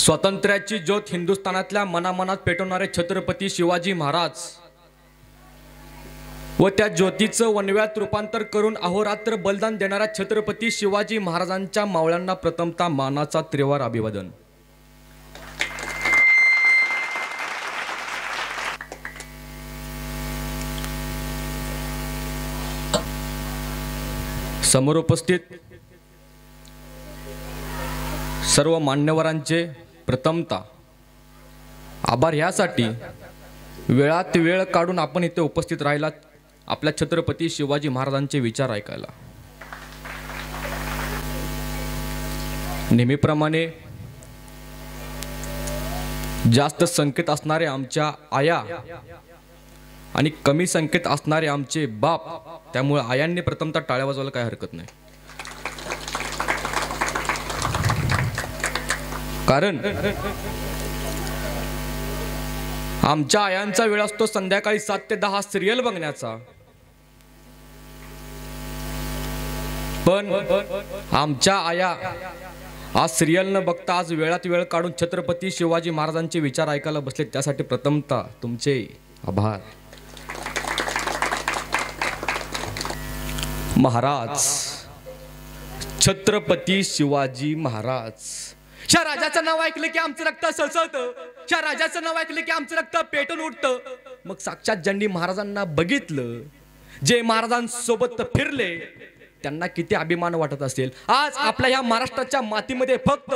स्वातंत्र्याची ज्योत हिंदुस्थानातल्या मनामनात पेटवणारे छत्रपती शिवाजी महाराज व त्या ज्योतीचं वनव्यात रूपांतर करून अहोरात्र बलिदान देणाऱ्या छत्रपती शिवाजी महाराजांच्या मावळ्यांना प्रथमतः मानाचा त्रिवार अभिवादन। समोर उपस्थित सर्व मान्यवरांचे प्रथमतः आभार। यासाठी वेळात वेळ काढून आपण इथे उपस्थित राहिलात आपल्या छत्रपती शिवाजी महाराजांचे विचार ऐकायला। नेहमीप्रमाणे जास्त संख्येत असणारे आमच्या आया आणि कमी संख्येत असणारे आमचे बाप, त्यामुळे आयांनी प्रथमतः टाळ्या वाजवायला काही हरकत नाही। कारण आमच्या आयांचा वेळ असतो संध्याकाळी 7 ते 10 सिरियल बघण्याचा, पण आमच्या आया आज सिरियल न बघता आज वेळात वेळ काढून छत्रपती शिवाजी महाराजांचे विचार ऐकायला बसले, त्यासाठी प्रथमतः तुमचे आभार। महाराज छत्रपती शिवाजी महाराज, ह्या राजाचं नाव ऐकलं की आमचं रक्त सळसळतं, ह्या राजाचं नाव ऐकलं की आमचं रक्त पेटून उठतं। मग साक्षात ज्यांनी महाराजांना बघितलं, जे महाराजांसोबत फिरले, त्यांना किती अभिमान वाटत असेल। आज आपल्या ह्या महाराष्ट्राच्या मातीमध्ये फक्त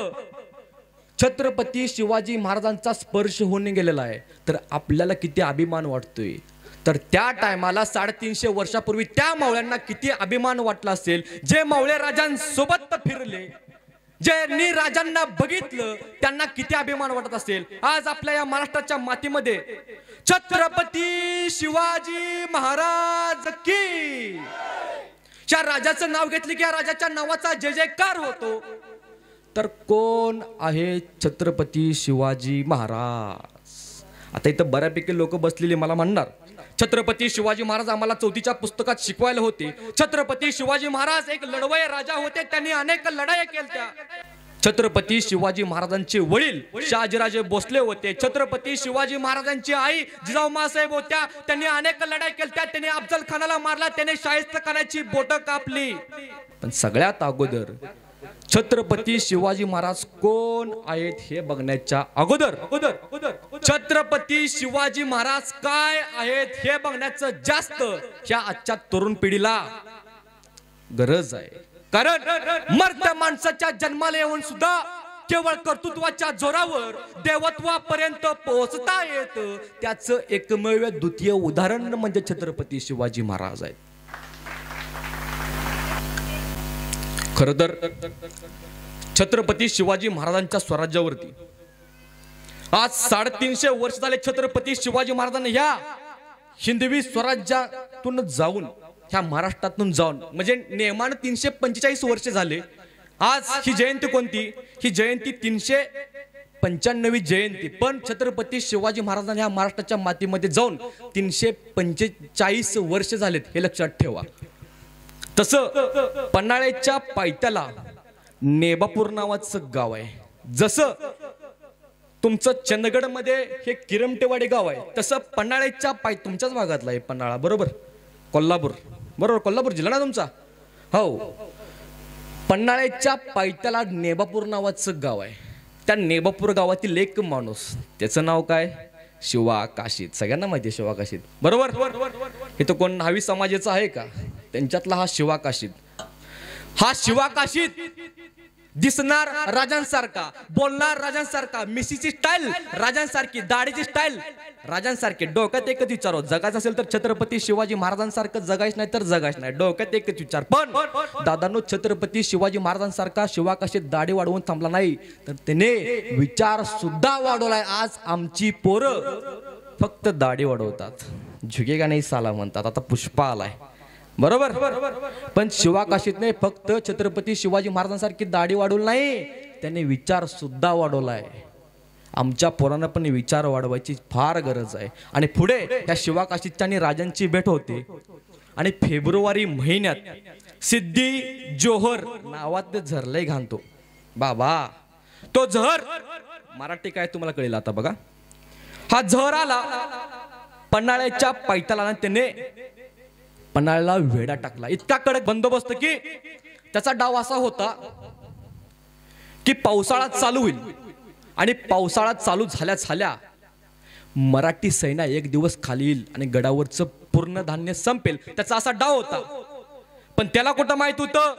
छत्रपती शिवाजी महाराजांचा स्पर्श होऊन गेलेला आहे, तर आपल्याला किती अभिमान वाटतोय। तर त्या टायमाला 350 वर्षापूर्वी त्या मावळ्यांना किती अभिमान वाटला असेल, जे मावळे राजांसोबत फिरले, ज्यांनी राजांना बघितलं, त्यांना किती अभिमान वाटत असेल। आज आपल्या या महाराष्ट्राच्या मातीमध्ये छत्रपती शिवाजी महाराज की, त्या राजाचं नाव घेतलं की या राजाच्या नावाचा जय जयकार होतो। तर कोण आहे छत्रपती शिवाजी महाराज? आता इथं बऱ्यापैकी लोक बसलेली मला म्हणणार, छत्रपती शिवाजी महाराज आम्हाला 4थीच्या पुस्तकात शिकवायला होते। छत्रपती शिवाजी महाराज एक लढवय्ये राजा होते, त्यांनी अनेक लढाया केल्या। छत्रपती शिवाजी महाराजांचे वडील शहाजीराजे भोसले होते। छत्रपती शिवाजी महाराजांची आई जिजाऊ साहेब होत्या, त्यांनी अनेक लढाई केल्या। त्यांनी अफजल खानाला मारला, त्याने शाहिस्तेखानाची बोटं कापली। पण सगळ्यात अगोदर छत्रपती शिवाजी महाराज कोण आहेत हे बघण्याच्या अगोदर छत्रपती शिवाजी महाराज काय आहेत हे बघण्याचं जास्त ह्या आजच्या तरुण पिढीला गरज आहे। कारण मर्द माणसाच्या जन्माला येऊन सुद्धा केवळ कर्तृत्वाच्या जोरावर देवत्वापर्यंत पोहोचता येतं, त्याचं एकमेव द्वितीय उदाहरण म्हणजे छत्रपती शिवाजी महाराज आहेत। खरं तर छत्रपती शिवाजी महाराजांच्या स्वराज्यावरती आज 350 वर्ष झाले। छत्रपती शिवाजी महाराजांनी ह्या हिंदवी स्वराज्यातून जाऊन, ह्या महाराष्ट्रातून जाऊन, म्हणजे नेमानं 345 वर्ष झाले। आज ही जयंती कोणती? ही जयंती 395वी जयंती। पण छत्रपती शिवाजी महाराजांनी ह्या महाराष्ट्राच्या मातीमध्ये जाऊन 345 वर्ष झालेत, हे लक्षात ठेवा। तसं पन्हाळ्याच्या पायथ्याला नेबापूर नावाचं गाव आहे, जसं तुमचं चंदगड मध्ये हे किरमटेवाडी गाव आहे, तसं पन्हाळ्याच्या तुमच्याच भागातला आहे पन्हाळा, बरोबर? कोल्हापूर, बरोबर? कोल्हापूर जिल्हा ना तुमचा? हो। पन्हाळ्याच्या पायथ्याला नेबापूर नावाचं गाव आहे। त्या नेबापूर गावातील एक माणूस, त्याचं नाव काय? शिवा काशीद। सगळ्यांना माहिती आहे शिवा काशीद, बरोबर? हे तो कोण न्हावी समाजाचा आहे का? त्यांच्यातला हा शिवा काशीद। हा शिवा काशीद दिसणार राजांसारखा, बोलणार राजांसारखा, मिशीची स्टाईल राजांसारखी, दाढीची स्टाईल राजांसारखी। डोक्यात एकच विचार, जगायचं असेल तर छत्रपती शिवाजी महाराजांसारखं जगायच नाही तर जगायच नाही, डोक्यात एकच विचार। पण दादांनो, छत्रपती शिवाजी महाराजांसारखा शिवा काशीद दाढी वाढवून थांबला नाही, तर त्याने विचार सुद्धा वाढवलाय। आज आमची पोरं फक्त दाढी वाढवतात, झुकेगा नाही साला म्हणतात। आता पुष्पा आलाय, बरोबर? पण शिवा काशीदने फक्त छत्रपती शिवाजी महाराजांसारखी दाढी वाढवली नाही, त्याने विचार सुद्धा वाढवलाय। आमच्या पोरांना पण विचार वाढवायची फार गरज आहे। आणि पुढे त्या शिवा काशीदच्या आणि राजांची भेट होते, आणि फेब्रुवारी महिन्यात सिद्धी जोहर नावात झरलंय घालतो बाबा। तो जहर मराठी काय तुम्हाला कळेल आता बघा. हा झर आला पन्हाळ्याच्या पैताला, त्याने पन्हाळ्याला वेढा टाकला. इतका कडक बंदोबस्त की त्याचा डाव असा होता की पावसाळा चालू होईल आणि पावसाळा चालू झाल्या झाल्या मराठी सैन्य एक दिवस खाली येईल आणि गडावरचं पूर्ण धान्य संपेल. त्याचा असा डाव होता. पण त्याला कुठं माहित होतं,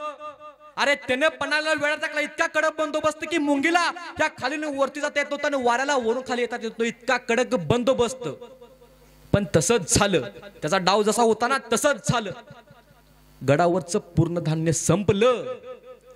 अरे त्याने पन्हाळ्याला वेढा टाकला. इतका कडक बंदोबस्त की मुंगीला त्या खाली वरती जाता येत नव्हतं आणि वाऱ्याला वरून खाली येतात येत नव्हतं. इतका कडक बंदोबस्त. पण तसंच झालं. त्याचा डाव जसा होता ना तसंच झालं. गडावरचं पूर्ण धान्य संपलं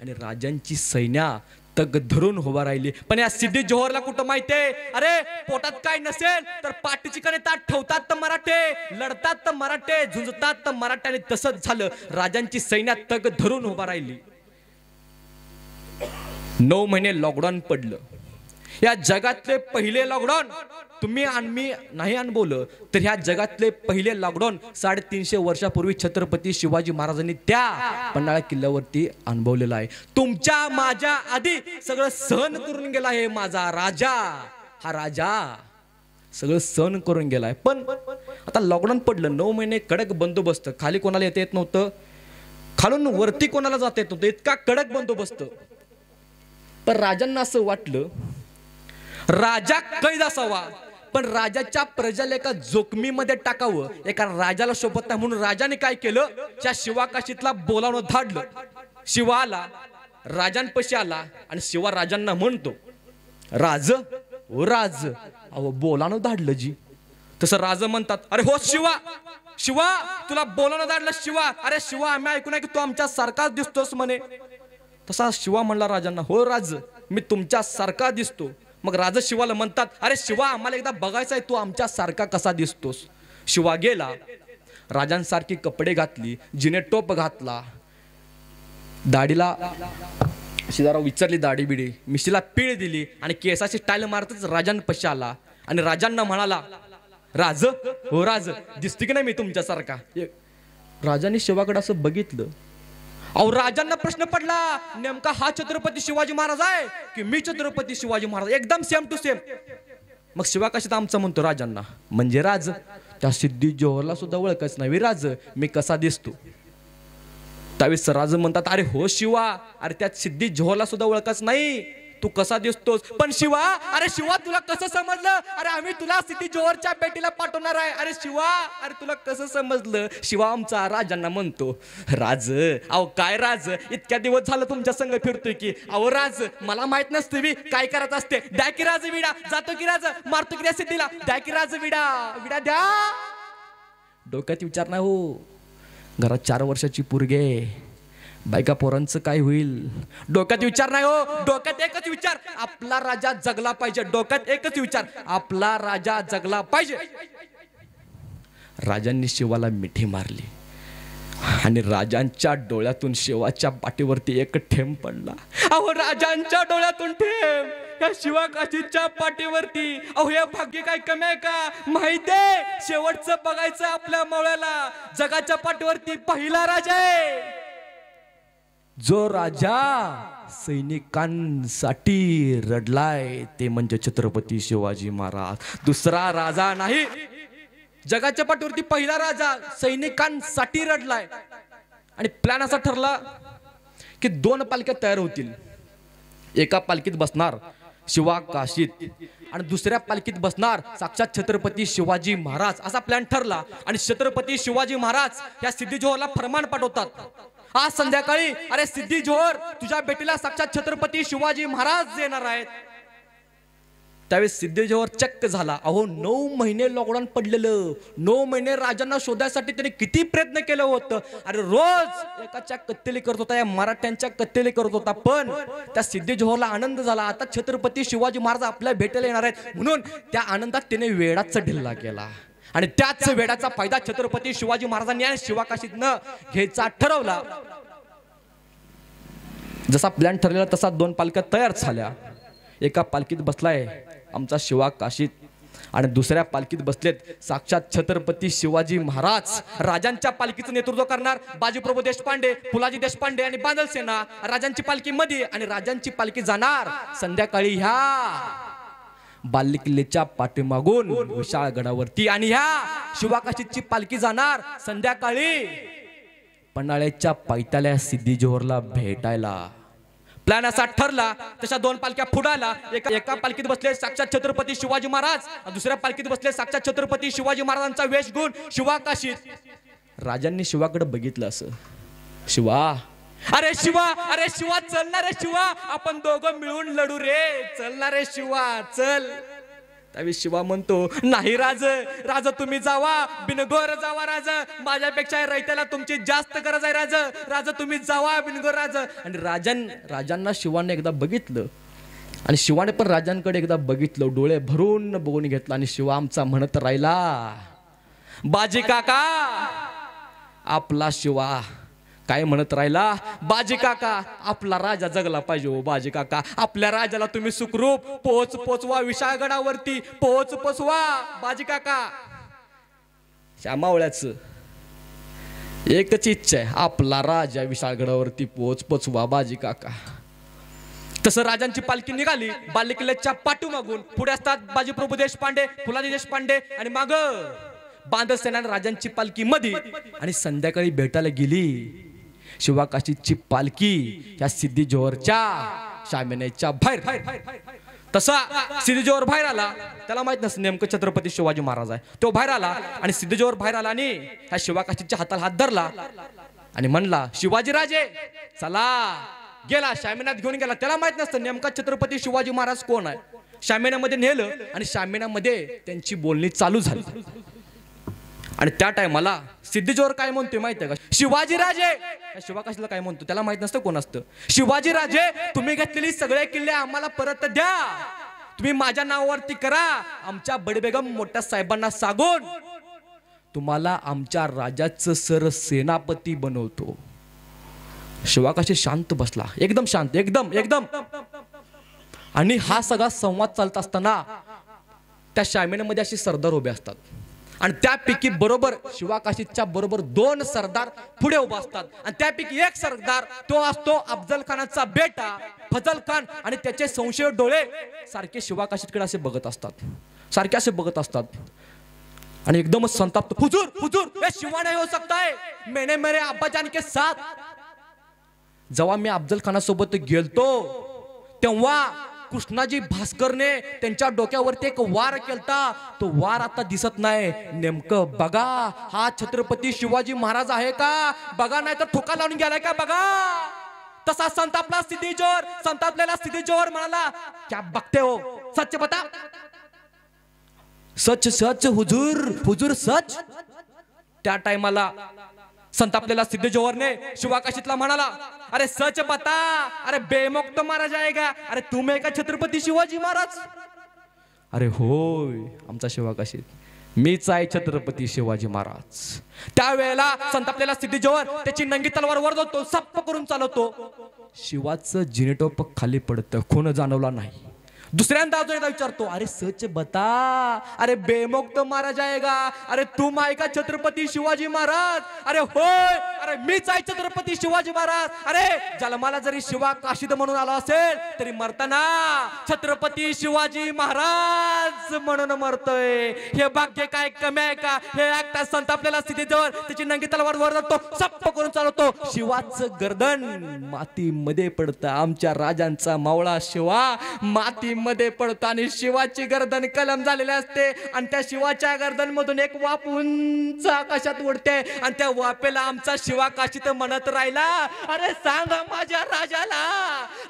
आणि राजांची सैन्य तग धरून उभा राहिली. पण या सिद्धी जोहरला कुठं माहितीये, अरे पोटात काय नसेल तर पाठीची कडे ताट ठेवतात तर मराठे, लढतात तर मराठे, झुंजतात तर मराठे. आणि तसंच झालं. राजांची सैन्य तग धरून उभा राहिली. 9 महिने लॉकडाऊन पडलं. या जगातले पहिले लॉकडाऊन तुम्ही आणि मी नाही अनुभवलं तर ह्या जगातले पहिले लॉकडाऊन 350 वर्षापूर्वी छत्रपती शिवाजी महाराजांनी त्या पन्हाळा किल्ल्यावरती अनुभवलेला आहे. तुमच्या माझ्या आधी सगळं सहन करून गेला आहे माझा राजा. हा राजा सगळं सहन करून गेलाय. पण आता लॉकडाऊन पडलं, 9 महिने कडक बंदोबस्त. खाली कोणाला येता येत नव्हतं, खालून वरती कोणाला जाता येत नव्हतं. इतका कडक बंदोबस्त. पण राजांना असं वाटलं राजा कैद असावा, पण राजाच्या प्रजेला एका जोखमीमध्ये टाकावं. एका राजाला शोभत नाही म्हणून राजाने काय केलं, त्या शिवाकाशीतला बोलावणं धाडलं. शिवा आला, राजांपाशी आला आणि शिवा राजांना म्हणतो, राज ओ राज, अहो बोलावणं धाडलं जी. तसं राज म्हणतात, अरे हो शिवा, शिवा तुला बोलावणं धाडलं शिवा. अरे शिवा आम्ही ऐकून आहे की तू आमच्या सारखाच दिसतोस म्हणे. तसा शिवा म्हणला राजांना, हो राज मी तुमच्या सारखा दिसतो. मग राजा शिवाला म्हणतात, अरे शिवा आम्हाला एकदा बघायचं आहे तू आमच्या सारखा कसा दिसतोस. शिवा गेला, राजांसारखी कपडे घातली, जिने टोप घातला, दाढीला जरा विचारली दाढी बिडी, मिशीला पीळ दिली आणि केसाची स्टाईल मारतच राजांपाशी आला आणि राजांना म्हणाला, राज हो राज दिसते की नाही मी तुमच्यासारखा. राजाने शिवाकडे असं बघितलं. अहो राजांना प्रश्न पडला, नेमका हा छत्रपती शिवाजी महाराज आहे की मी छत्रपती शिवाजी महाराज, एकदम सेम टू सेम. मग शिवा कशात आमचं म्हणतो राजांना, म्हणजे राज त्या सिद्धी जोहरला सुद्धा ओळखच नाही राज मी कसा दिसतो. त्यावेळेस राज म्हणतात, अरे हो शिवा, अरे त्या सिद्धी जोहरला सुद्धा ओळखच नाही तू कसा दिसतोस. पण शिवा, अरे शिवा तुला कसं समजलं, अरे आम्ही तुला सिद्धी जोहरच्या भेटीला पाठवणार आहे. अरे शिवा, अरे तुला कसं समजलं. शिवा आमचा राजांना म्हणतो, राज अहो काय राज इतक्या दिवस झालं तुमच्या संग फिरतोय की, अहो राज मला माहित नसते मी काय करत असते. द्या की राज विडा, जातो की राज मारतो की सिद्धीला, द्या की राज विडा, विडा द्या. डोक्यात विचार नाही हो, घरात 4 वर्षाची पोरगी, बायका पोरांचं काय होईल. डोक्यात विचार नाही हो, डोक्यात एकच विचार, आपला राजा जगला पाहिजे. डोक्यात एकच विचार, आपला राजा जगला पाहिजे. राजांनी शिवाला मिठी मारली आणि राजांच्या डोळ्यातून शिवाच्या पाठीवरती एक ठेंब पडला. अहो राजांच्या डोळ्यातून ठेंब या शिवाकाशीच्या पाठीवरती. अहो हे भाग्य काय कमी आहे का, माहितीये शेवटचं बघायचं आपल्या मावळ्याला. जगाच्या पाठीवरती पहिला राजा आहे, जो राजा सैनिकांसाठी रडलाय ते म्हणजे छत्रपती शिवाजी महाराज, दुसरा राजा नाही. जगाच्या पाठीवरती पहिला राजा सैनिकांसाठी रडलाय. आणि प्लॅन असा ठरला की 2 पालख्या तयार होतील. एका पालखीत बसणार शिवा काशीत आणि दुसऱ्या पालखीत बसणार साक्षात छत्रपती शिवाजी महाराज, असा प्लॅन ठरला. आणि छत्रपती शिवाजी महाराज या सिद्धी जोहरला फरमान पाठवतात, आज संध्याकाळी अरे सिद्धी जोहर तुझ्या भेटीला साक्षात छत्रपती शिवाजी महाराज येणार आहेत. त्यावेळेस सिद्धी जोहर चक्क झाला. अहो 9 महिने लॉकडाऊन पडलेलं, 9 महिने राजांना शोधायसाठी त्याने किती प्रयत्न केलं होतं. अरे रोज एकाच्या कत्तेली करत होता, या मराठ्यांच्या कत्तेली करत होता. पण त्या सिद्धी जोहरला आनंद झाला, आता छत्रपती शिवाजी महाराज आपल्या भेटीला येणार आहेत म्हणून त्या आनंदात त्याने वेडाचा ढिल्ला केला. आणि त्याच वेडाचा फायदा छत्रपती शिवाजी महाराजांनी शिवाकाशीत न घ्यायचा ठरवला. जसा प्लॅन ठरलेला तसा 2 पालख्या तयार झाल्या. एका पालखीत बसलाय आमचा शिवा काशीत आणि दुसऱ्या पालखीत बसलेत साक्षात छत्रपती शिवाजी महाराज. राजांच्या पालखीचं नेतृत्व करणार बाजीप्रभू देशपांडे, फुलाजी देशपांडे आणि बांदल सेना. राजांची पालखी मध्ये आणि राजांची पालखी जाणार संध्याकाळी ह्या बालेकिल्ल्याच्या पाठीमागून विशाळ गडावरती आणि ह्या शिवाकाशीची पालखी जाणार संध्याकाळी पन्हाळ्याच्या पायथ्याला सिद्धी जोहरला भेटायला. प्लॅन असा ठरला. तशा दोन पालख्या फुडायला. एका पालखीत बसले साक्षात छत्रपती शिवाजी महाराज, दुसऱ्या पालखीत बसले साक्षात छत्रपती शिवाजी महाराजांचा वेश घेऊन शिवाकाशीत. राजांनी शिवाकडे बघितलं असं, शिवा, अरे शिवा चलणार रे शिवा, आपण दोघं मिळून लढू रे, चलणार रे शिवा चल. त्यावेळी शिवा म्हणतो, नाही राज तुम्ही जावा, बिनगोर जावा राज, माझ्यापेक्षा रैत्याला तुमची जास्त गरज आहे राज तुम्ही जावा बिनगोर राज. आणि राजांना शिवाने एकदा बघितलं आणि शिवाने पण राजांकडे एकदा बघितलं, डोळे भरून बघून घेतला आणि शिवा आमचा म्हणत राहिला, बाजी काका आपला शिवा काय म्हणत राहिला, बाजी काका आपला राजा जगला पाहिजे हो, बाजी काका आपल्या राजाला तुम्ही सुखरूप पोचवा विशाळगडावरती पोचवा बाजी काका. श्यामावळ्याचं एकच इच्छा आहे, आपला राजा विशाळगडावरती पोचवा बाजी काका. तसं राजांची पालखी निघाली बालेकिल्ल्याच्या पाठीमागून. पुढे असतात बाजीप्रभू देशपांडे, फुलाजी देशपांडे आणि माग बांधव सेना राजांची पालखी मध्ये. आणि संध्याकाळी भेटायला गेली शिवाकाशीची पालखी या सिद्धी जोहरच्या शामियान्याच्या बाहेर. तसा सिद्धी जोहर बाहेर आला, त्याला माहित नसतं नेमकं छत्रपती शिवाजी महाराज आहे. तो बाहेर आला आणि सिद्धी जोहर बाहेर आला आणि ह्या शिवाकाशीच्या हाताला हात धरला आणि म्हणला, शिवाजी राजे चला. गेला शामियानात घेऊन गेला. त्याला माहित नसतं नेमका छत्रपती शिवाजी महाराज कोण आहे. शामियानामध्ये नेलं आणि शामियानामध्ये त्यांची बोलणी चालू झाली. आणि त्या टायमाला सिद्धी जोहर काय म्हणतोय माहितीये का, शिवाजी राजे. शिवाकाशीला काय म्हणतो त्याला माहित नसतं कोण असतं. शिवाजी राजे तुम्ही घेतलेली सगळे किल्ले आम्हाला परत द्या, तुम्ही माझ्या नावावरती करा. आमच्या बडबेगम मोठ्या साहेबांना सांगून तुम्हाला आमच्या राजाचं सर सेनापती बनवतो. शिवाकाशी शांत बसला, एकदम शांत, एकदम. आणि हा सगळा संवाद चालत असताना त्या शामियानामध्ये अशी सरदार उभे असतात आणि त्यापैकी बरोबर शिवाकाशीच्या बरोबर 2 सरदार पुढे उभा असतात. आणि त्यापैकी एक सरदार तो असतो अफजल खानाचा बेटा फजल खान. आणि त्याचे संशय डोळे सारखे शिवाकाशीकडे असे बघत असतात, आणि एकदमच संताप्त, हुजूर ये शिवा नहीं हो सकता है, मैंने मेरे अब्बाजान के साथ. जेव्हा मी अफजल खानासोबत गेलतो तेव्हा कृष्णाजी भास्करने त्यांच्या डोक्यावरती एक वार केलता, तो वार आता दिसत नाही. नेमकं बघा हा छत्रपती शिवाजी महाराज आहे का बघा, नाही तर ठोका लावून गेलाय का बघा. तसा संतापलेला सिद्धी जोहर म्हणाला, क्या बघते हो, सच बता. सच हुजूर सच. त्या टायमाला संतापलेला सिद्धी जोहरने शिवाकाशीतला म्हणाला, अरे सच बता, अरे बेमौक तो मारा जाएगा, अरे तुम का छत्रपती शिवाजी महाराज. अरे होय आमचा शिवाकाशीत, मीच आहे छत्रपती शिवाजी महाराज. त्यावेळेला संतापलेला सिद्धी जोहर त्याची नंगी तलवार वर धरतो, सप्प करून चालवतो. शिवाचं जिनेटोप खाली पडतं, खून जाणवला नाही. दुसऱ्यांदा अजून एकदा विचारतो, अरे सच बता, अरे बेमौक तो मारा जाएगा, अरे तुम आहे का छत्रपती शिवाजी महाराज. अरे होय, अरे मीच आहे छत्रपती शिवाजी महाराज. अरे जन्माला जरी शिवा काशीद म्हणून आला असेल तरी मरताना छत्रपती शिवाजी महाराज म्हणून मरतोय. हे भाग्य काय कमी आहे का. हे ऐकता संतापलेला सिद्धी जोहर त्याची नंगी तलवार वर धरतो, सप्प करून चालवतो. शिवाचं गर्दन मातीमध्ये पडतं. आमच्या राजांचा मावळा शिवा माती मध्ये पडतो आणि शिवाची गर्दन कलम झालेली असते. आणि त्या शिवाच्या गर्दन मधून एक वाफ उंच आकाशात उडते आणि त्या वाफेला आमचा शिवा काशीत म्हणत राहिला, अरे सांगा माझ्या राजाला,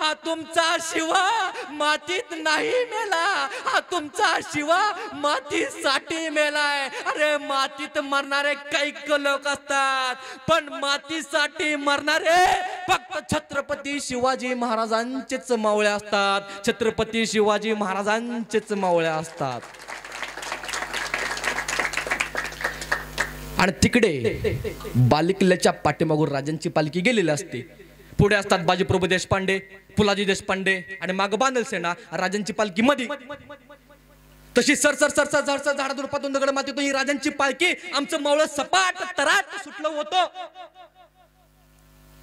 हा तुमचा शिवा मातीत नाही मेला, हा तुमचा शिवा मातीसाठी मेलाय. अरे मातीत मरणारे कैक लोक असतात, पण मातीसाठी मरणारे फक्त छत्रपती शिवाजी महाराजांचेच मावळे असतात. छत्रपती शिवाजी महाराजांचेच मावळे असतात. आणि तिकडे बालेकिल्ल्याच्या पाठीमागून राजांची पालखी गेलेली असते. पुढे असतात बाजीप्रभू देशपांडे, फुलाजी देशपांडे आणि माग बांधव सेना, राजांची पालखी मध्ये. तशी सरसर झाडा दुरपातून दगड मातीतून ही राजांची पालखी आमचं मावळं सपाट तराट सुटलं होतं.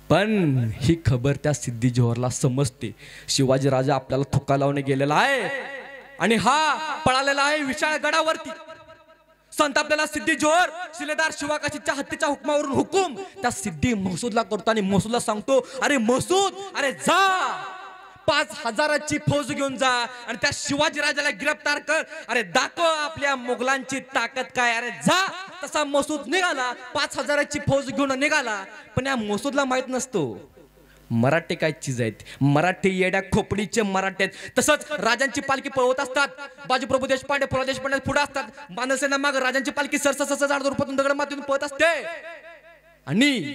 पण ही खबर त्या सिद्धी जोहरला समजते, शिवाजी राजा आपल्याला थुका लावणे गेलेला आहे. आणि हा पळालेला आहे विशाळगडावरती. संतापलेला सिद्धी जोहर शिलेदार शिवाकाशीच्या हत्येच्या हुकमावरून हुकूम त्या सिद्धी महसूदला करतो आणि महसूदला सांगतो, अरे महसूद, अरे जा 5,000ची फौज घेऊन जा आणि त्या शिवाजी राजाला गिरफ्तार कर. अरे दाखव आपल्या मुघलांची ताकद काय. अरे जा. तसा महसूद निघाला, 5,000ची फौज घेऊन निघाला. पण या महसूदला माहित नसतो मराठे काय चीज आहेत. मराठी येड्या खोपडीचे मराठे आहेत. तसंच राजांची पालखी पळवत असतात. बाजीप्रभू देशपांडे, पुरा देशपांडे पुढे असतात. मानसेना माग राजांची पालखी सरसा झाड रुपयातून दगड मातीतून पळत असते. आणि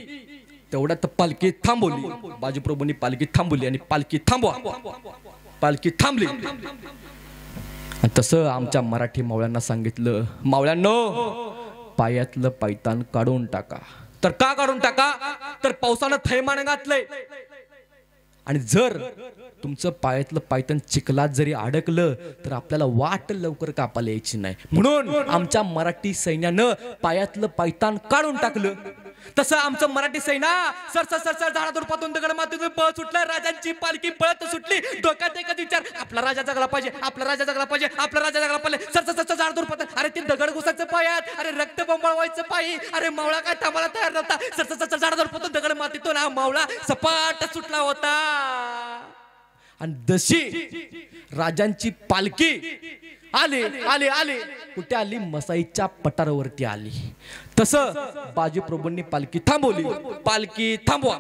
तेवढ्यात पालखी थांबवली. बाजीप्रभूंनी पालखी थांबवली आणि पालखी थांबवा, पालखी थांबली. तसं आमच्या मराठी मावळ्यांना सांगितलं, मावळ्यांनो पायातलं पायतान काढून टाका. तर का काढून टाका, तर पावसानं थैमान घातलंय आणि जर तुमचं पायातलं पायतान चिखलात जरी अडकलं तर आपल्याला वाट लवकर कापायला यायची नाही. म्हणून आमच्या मराठी सैन्यानं पायातलं पायतान काढून टाकलं. तसं आमचं मराठी सैन्य सरसर झाडातून पातून दगड मातीतून पळत सुटलं. राजांची पालखी पळत सुटली. डोक्यात एकच विचार, आपला राजा जगला पाहिजे, आपला राजा जगला पाहिजे, आपला राजा जगला पाहिजे. सरसर झाडातून पातून, अरे ते दगड घुसायचं पायात, अरे रक्त बंबाळवायचं पायी. अरे मावळा काय थांबायला तयार नव्हता. सरसर झाडातून पातून दगड मातीतून हा मावळा सपाट सुटला होता. आणि जशी राजांची पालखी आले आले आले कुठे आली, मसाईच्या पठारावरती आली. तसं बाजीप्रभूंनी पालखी थांबवली. पालखी थांबवा,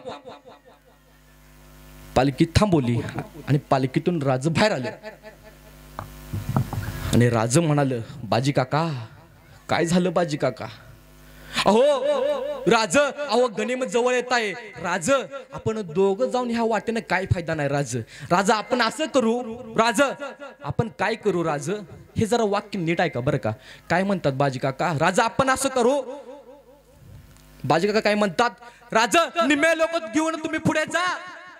पालखी थांबवली आणि पालखीतून राज बाहेर आले. आणि राज म्हणाल, बाजी काका काय झालं बाजी काका. अहो राज, अहो गनिमत जवळ येत आहे. राज आपण दोघं जाऊन ह्या वाटेनं काय फायदा नाही. राज आपण असं करू. राज आपण काय करू. राज हे जरा वाक्य नीट आहे का बरं का. काय म्हणतात बाजी काका. राज आपण असं करू. बाजी काका काय म्हणतात, राज निम्मे लोक घेऊन तुम्ही पुढे जा.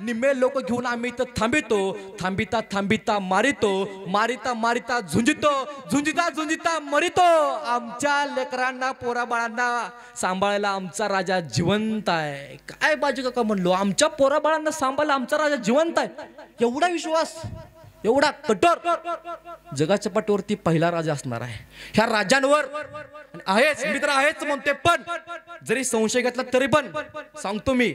निम्मे लोक घेऊन आम्ही इथं थांबितो. थांबिता थांबिता मारितो, मारिता मारिता झुंजितो, झुंजिता झुंजिता मरितो. आमच्या लेकरांना पोरा बाळांना सांभाळायला आमचा राजा जिवंत आहे. काय बाजी काका म्हणलो, आमच्या पोरा बाळांना सांभाळायला आमचा राजा जिवंत आहे. एवढा विश्वास, एवढा कठोर. जगाच्या पाठीवरती पहिला राजा असणार आहे. ह्या राजांवर आहेच मित्र आहेच म्हणते, पण जरी संशय घेतला तरी पण सांगतो मी,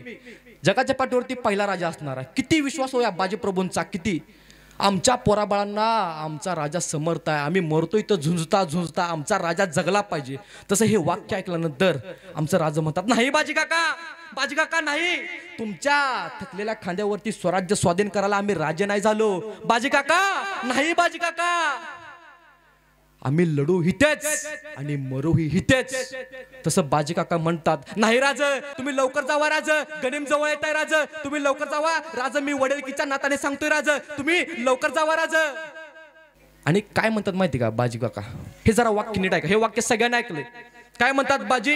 जगाच्या पाठीवरती पहिला राजा असणार आहे. किती विश्वास हो या बाजीप्रभूंचा, किती. आमच्या पोराबाळांना आमचा राजा समर्थ आहे. आम्ही मरतो इथं झुंजता झुंजता, आमचा राजा जगला पाहिजे. तसं हे वाक्य ऐकल्यानंतर आमचं राजा म्हणतात, नाही बाजी काका, बाजी काका नाही. तुमच्या थकलेल्या खांद्यावरती स्वराज्य स्वाधीन करायला आम्ही राजे नाही झालो. बाजी काका नाही, बाजी काका आम्ही लढू हितेच आणि मरूही हितेच. तसं बाजी काका म्हणतात, नाही राज तुम्ही लवकर जावा. राज गनिम जवळ येत आहे. राज तुम्ही लवकर जावा. राज मी वडीलकीच्या नाताने सांगतोय. राज तुम्ही लवकर जावा. राज. आणि काय म्हणतात माहिती का बाजी काका, हे जरा वाक्य नीट ऐका. हे वाक्य सगळ्यांनी ऐकलंय. काय म्हणतात बाजी,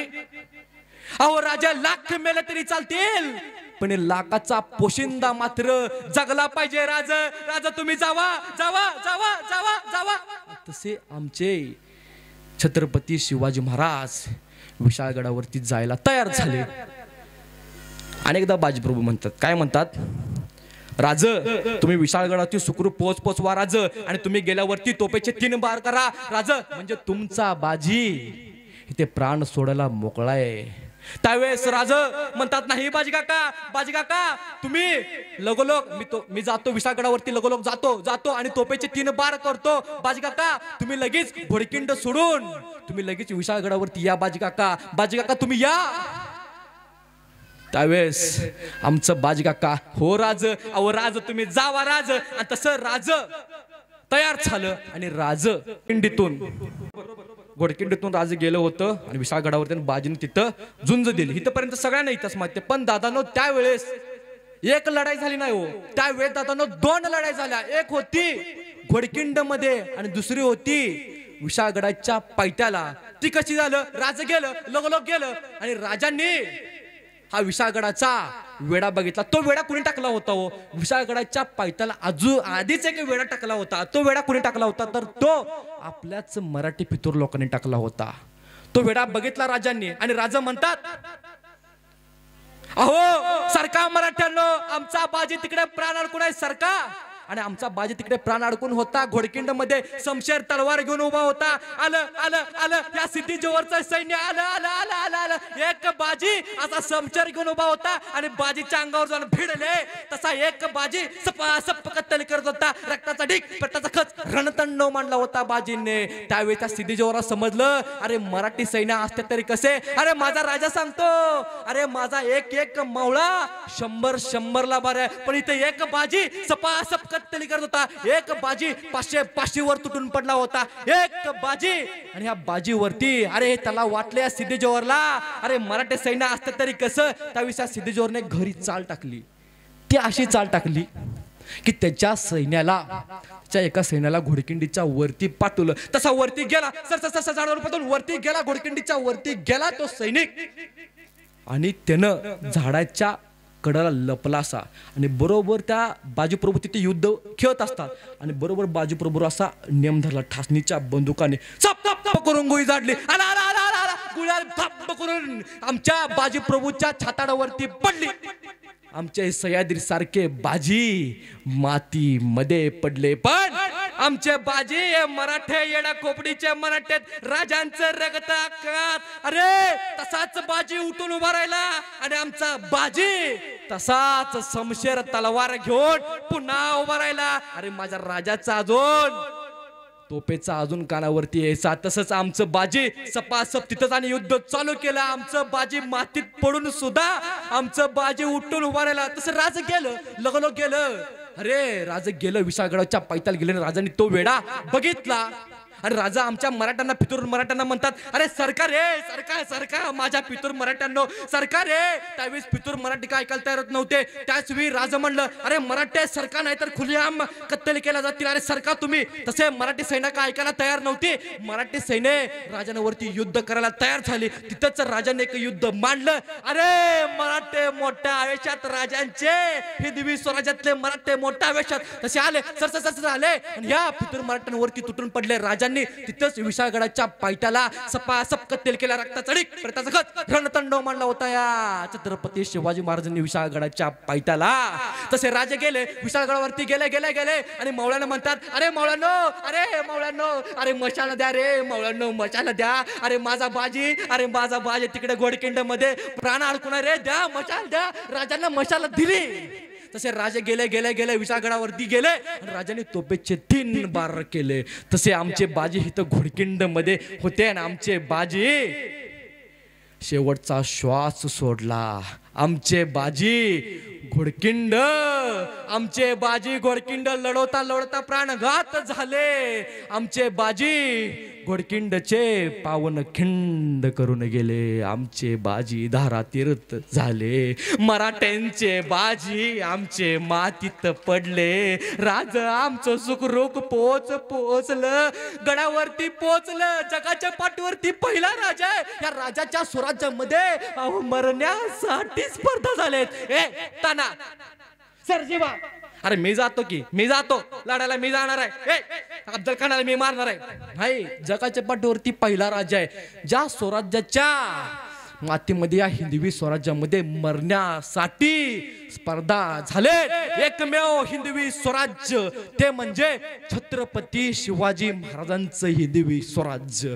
अहो राजा लाख मेले तरी चालतील, पण लाखाचा पोशिंदा मात्र जगला पाहिजे. राज राजा तुम्ही जावा जावा जावा जावा जावा. तसे आमचे छत्रपती शिवाजी महाराज विशाळगडावरती जायला तयार झाले. अनेकदा बाजीप्रभू म्हणतात, काय म्हणतात, राज तुम्ही विशाळगडावरती सुखरूप पोचवा राज. आणि तुम्ही गेल्यावरती तोपेचे 3 बार करा राज, म्हणजे तुमचा बाजी इथे प्राण सोडायला मोकळाय. त्यावेळेस राज म्हणतात, नाही बाजी काका, बाजी काका तुम्ही लगोलग मी जातो विशाळगडावरती, लगोलग जातो आणि तोपेचे 3 बार करतो. बाजी काका तुम्ही लगेच घोडकिंड सोडून तुम्ही लगेच विशाळगडावरती या. बाजी काका, बाजी काका तुम्ही या. त्यावेळेस आमचं बाजी काका, हो राज, अहो राज तुम्ही जावा राज. आणि तसं राज तयार झालं आणि राज पिंडीतून घोडकिंडीतून राज गेलं होतं आणि विशाळगडावरती बाजीने तिथं झुंज दिली. इथपर्यंत सगळ्यांना इथंच माहिती. पण दादानो त्यावेळेस एक लढाई झाली नाही हो. त्यावेळेस दादानो 2 लढाई झाल्या. एक होती घोडकिंड मध्ये आणि दुसरी होती विशाळगडाच्या पायथ्याला. ती कशी झालं, राज गेलं, लगोलग गेलं आणि राजांनी हा विशाळगडाचा वेढा बघितला. तो वेढा कुणी टाकला होता हो, विशाळगडाच्या पायथ्याला आधीच एक वेढा टाकला होता. तो वेढा कुणी टाकला होता, तर तो आपल्याच मराठी पितूर लोकांनी टाकला होता. तो वेढा बघितला राजांनी आणि राजा म्हणतात, अहो सरका मराठ्यांनो, आमचा बाजी तिकडे प्राण अडकून आहे सरका. आणि आमचा बाजी तिकडे प्राण अडकून होता घोडकिंड मध्ये शमशेर तलवार घेऊन उभा होता आलं आलं आलं या सिद्धी जोवरचं सैन्य आलं आलं आलं आलं आलं एक बाजी असा शमशेर घेऊन उभा होता आणि बाजीच्या अंगावर जाऊन भिडले तसा एक बाजी सपासप कत्तल करत होता रक्ताचा ढीक पेटाचा खच रणतंडव मांडला होता बाजीने त्यावेळी त्या सिद्धी जोवरा समजलं अरे मराठी सैन्य असते तरी कसे अरे माझा राजा सांगतो अरे माझा एक एक मावळा 100-100ला बारे पण इथे एक बाजी सपासप कत्तली करत होता एक बाजी 500 वर तुटून पडला होता एक बाजी आणि ह्या बाजीवरती अरे त्याला वाटले सिद्धी जोहरला अरे मराठी सैन्य असते तरी कसं त्याविषयी सिद्धी जोहरने घरी चाल टाकली ती अशी चाल टाकली की त्याच्या सैन्याला त्या एका सैन्याला घोडकिंडीच्या वरती पाठवलं तसा वरती गेला सर झाडावर पाठवून वरती गेला घोडकिंडीच्या वरती गेला तो सैनिक आणि त्यानं झाडाच्या कडाला लपला असा आणि बरोबर त्या बाजीप्रभू तिथे युद्ध खेळत असतात आणि बरोबर बाजीप्रभू असा नेम धरला ठासणीच्या बंदुकाने चप चप चप करून गोळी झाडली आला आला आला आला गोळ्या धप करून आमच्या बाजीप्रभूच्या छाताडावरती पडली आमचे सह्याद्री सारखे बाजी माती मध्ये पडले पण आमचे बाजी मराठे येडा खोपडीचे मराठ्यात राजांचं रगत आकात अरे तसाच बाजी उठून उभा राहिला आणि आमचा बाजी तसाच शमशेर तलवार घेऊन पुन्हा उभा राहिला अरे माझ्या राजाचा अजून तोपेचा अजून कानावरती यायचा तसंच आमचं बाजी सपासप तिथंच आणि युद्ध चालू केलं आमचं बाजी मातीत पडून सुद्धा आमचं बाजी उठून उभा राहिला तसं राज गेलं लगलो गेलं अरे राज गेलं विशाळगडाच्या पैताल गेले राजांनी तो वेडा बघितला आणि राजा आमच्या मराठ्यांना पितूर मराठ्यांना म्हणतात अरे सरकार रे सरकार सरकार माझ्या पितूर मराठ्यांनो सरकार रे त्यावेळेस पितूर मराठी काय ऐकायला तयार होत नव्हते त्याच वेळी राजा म्हणलं अरे मराठे सरकार नाही तर खुलेआम कत्तल केला जातील अरे सरकार तुम्ही तसे मराठी सैन्य काय ऐकायला तयार नव्हती मराठी सैन्य राजांवरती युद्ध करायला तयार झाली तिथंच राजाने एक युद्ध मांडलं अरे मराठे मोठ्या आवेशात राजांचे हिंदवी स्वराज्यातले मराठे मोठ्या आवेशात तसे आले सरसर आले आणि या पितूर मराठ्यांवरती तुटून पडले राजा तिथंच विशाळगडाच्या पायथ्याला सपासप कत्तल केला रक्ताचा ढीक पेटाचा खच रणतंडव मांडला होता या छत्रपती शिवाजी महाराजांनी विशाळगडाच्या पायथ्याला तसे राजे गेले विशाळगडावरती गेले गेले गेले आणि मौलाना म्हणतात अरे मौलानो अरे मशाला द्या रे मौलानो मशाला द्या अरे माझा बाजी तिकडे घोडकिंड मध्ये प्राण अडकून रे द्या मशाल द्या राजांना मशाला दिली तसे राजे गेले गेले गेले विशाळगडावरती गेले आणि राजाने तोपेचे 3 बार केले तसे आमचे बाजी इथं घोडकिंड मध्ये होते आणि आमचे बाजी शेवटचा श्वास सोडला आमचे बाजी घोडकिंड लढवता लढवता प्राणघात झाले आमचे बाजी घोडकिंडचे पावन खिंड करून गेले आमचे बाजी धारा तीर्थ झाले मराठ्यांचे बाजी आमचे मातीत पडले राज आमचं सुखरूप पोचलं गडावरती पोचलं जगाच्या पाठीवरती पहिला राजा आहे या राजाच्या स्वराज्यामध्ये मरण्यासाठी स्पर्धा झालेत ताना सरजीवा अरे मी जातो लढायला मी जाणार आहे अफजल खानाला मी मारणार आहे भाई जगाच्या पाठीवरती पहिला राजा आहे ज्या स्वराज्याच्या मातीमध्ये या हिंदवी स्वराज्यामध्ये मरण्यासाठी स्पर्धा झाले एकमेव हिंदवी स्वराज्य ते म्हणजे छत्रपती शिवाजी महाराजांचं हिंदवी स्वराज्य